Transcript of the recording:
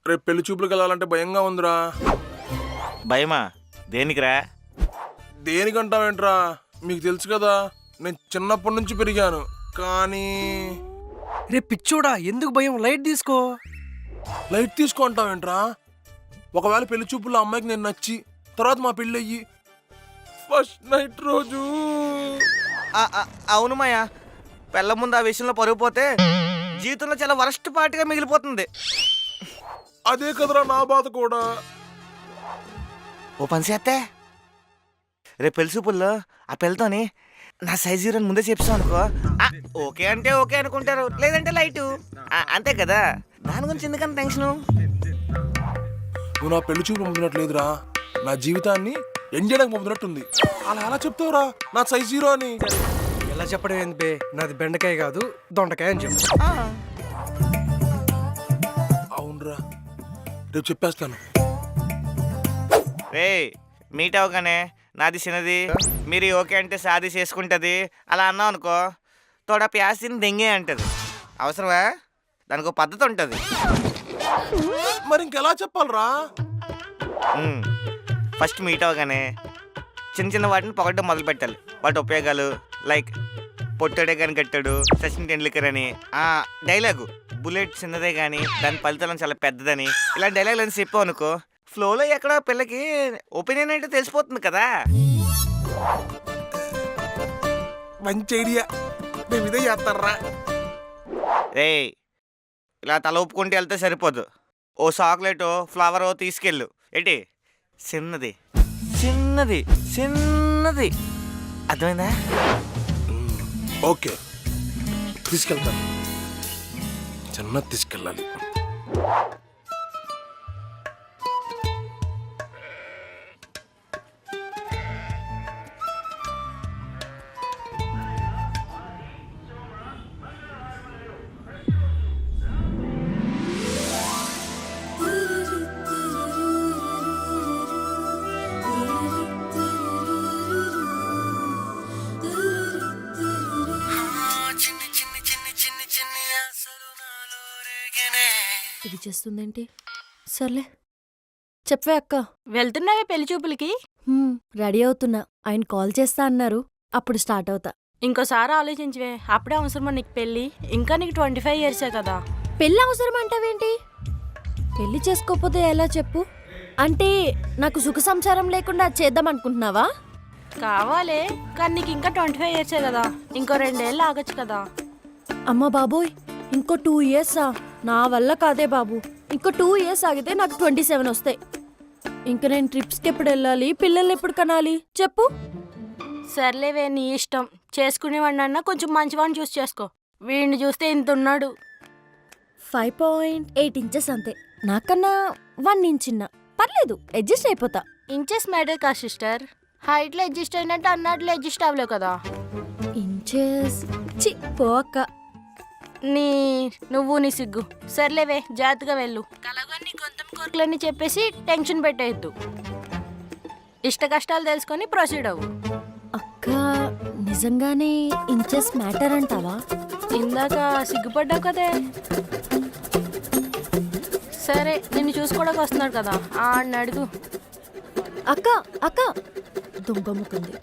రేపు పెళ్లి చూపులకు వెళ్ళాలంటే భయంగా ఉందిరా. భయమా? దేనికిరా? దేనికంటావేంట్రా, మీకు తెలుసు కదా నేను చిన్నప్పటి నుంచి పెరిగాను. కానీ రే పిచ్చోడా, ఎందుకు భయం? లైట్ తీసుకో. లైట్ తీసుకుంటావేంట్రా? ఒకవేళ పెళ్లి చూపుల్లో అమ్మాయికి నేను నచ్చి తర్వాత మా పెళ్ళి అయ్యి ఫస్ట్ నైట్ రోజు అవును మాయా, పెళ్ళ ముందు ఆ విషయంలో పరుగు పోతే జీవితంలో చాలా వరస్ట్ పార్ట్గా మిగిలిపోతుంది. అదే కదరా నా బాధ కూడా. ఓ పని చేస్తే రేపు పెళ్లి చూపుల్లో ఆ పెళ్ళతోని నా సైజ్ అని ముందే చెప్తాను అనుకో, ఓకే అంటే ఓకే అనుకుంటారు, లేదంటే లైటు, అంతే కదా. దాని గురించి ఎందుకని టెన్షను? నువ్వు నా పెళ్లి చూపులు పంపినట్లేదురా, నా జీవితాన్ని ఎండ్ చేయడానికి పంపినట్టుంది. అలా ఎలా చెప్తావురా నా సైజ్ 0 అని? ఎలా చెప్పడం ఏంది బే, నాది బెండకాయ కాదు దొండకాయ అని చెప్పు. అవునరా, రేపు చెప్పేస్తాను. రే మీట్ అవగానే నాది చిన్నది, మీరు ఓకే అంటే సాది చేసుకుంటుంది అలా అన్నావు అనుకో, తోడ ప్యాసిని దెంగే అంటది. అవసరమా? దానికి ఒక పద్ధతి ఉంటుంది. మరి ఇంకెలా చెప్పాలరా? ఫస్ట్ మీట్ అవగానే చిన్న చిన్న వాటిని పొగడ్డం మొదలు పెట్టాలి. వాటి ఉపయోగాలు, లైక్ పొట్టడే కానీ కట్టాడు సచిన్ టెండూల్కర్ అని, డైలాగు బుల్లెట్ చిన్నదే కానీ దాని ఫలితం చాలా పెద్దదని, ఇలా డైలాగులు అని చెప్పావు అనుకో, ఫ్లోలో ఎక్కడ పిల్లకి ఒపీనియన్ అంటే తెలిసిపోతుంది కదా. మంచి ఐడియా, మేము ఇదే చేస్తారా. రే ఇలా తల ఒప్పుకుంటే వెళ్తే సరిపోదు, ఓ చాక్లెటో ఫ్లవరో తీసుకెళ్ళు. ఏంటి చిన్నది చిన్నది చిన్నది, అర్థమైందా? ఓకే, తీసుకెళ్తాను. చిన్నది తీసుకెళ్ళాలి. ఇది చేస్తుందేంటి? సర్లే చెప్పవే అక్క. వెళ్తున్నావే పెళ్లి చూపులకి? రెడీ అవుతున్నా. ఆయన కాల్ చేస్తా అన్నారు, అప్పుడు స్టార్ట్ అవుతా. ఇంకోసారి ఆలోచించవే, అప్పుడే అవసరమా నీకు పెళ్ళి? ఇంకా నీకు 25 ఇయర్సే కదా. పెళ్ళి అవసరం అంటావేంటి? పెళ్లి చేసుకోకపోతే ఎలా చెప్పు? అంటే నాకు సుఖ సంసారం లేకుండా చేద్దాం అనుకుంటున్నావా? కావాలే, కానీ నీకు ఇంకా 25 ఇయర్సే కదా, ఇంకో 2 ఏళ్ళు ఆగొచ్చు కదా. అమ్మ బాబోయ్, ఇంకో 2 ఇయర్సా? నా వల్ల కాదే బాబు. ఇంకో 2 ఇయర్స్ ఆగితే నాకు 27 వస్తాయి. ఇంక నేను ట్రిప్స్కి ఎప్పుడు వెళ్ళాలి? పిల్లల్ని ఎప్పుడు కనాలి చెప్పు? సర్లేవే, నీ ఇష్టం. చేసుకునేవాడినన్నా కొంచెం మంచివాడిని చూసి చేసుకో. వీడిని చూస్తే ఇంత ఉన్నాడు. 5.8 ఇంచెస్ అంతే, నాకన్నా 1 ఇంచ్ చిన్న. పర్లేదు, అడ్జస్ట్ అయిపోతా. ఇంచెస్ మ్యాటర్ కా సిస్టర్, హైట్లో అడ్జస్ట్ అయినట్టు అన్నట్లు అడ్జస్ట్ అవ్వలేవు కదా. ఇంచెస్ చి పోక. నువ్వు నీ సిగ్గు. సర్లేవే, జాగ్రత్తగా వెళ్ళు. కలగా నీ కొంత కోరికలన్నీ చెప్పేసి టెన్షన్ పెట్టేయద్దు. ఇష్ట కష్టాలు తెలుసుకొని ప్రొసీడ్ అవ్వు. అక్క, నిజంగానే ఇంచెస్ మ్యాటర్ అంటావా? ఇందాక సిగ్గుపడ్డావు కదే. సరే, నిన్ను చూసుకోవడానికి వస్తున్నాడు కదా, ఆడిని అడుగు. అక్క అక్క దొంగ ముక్కుంది.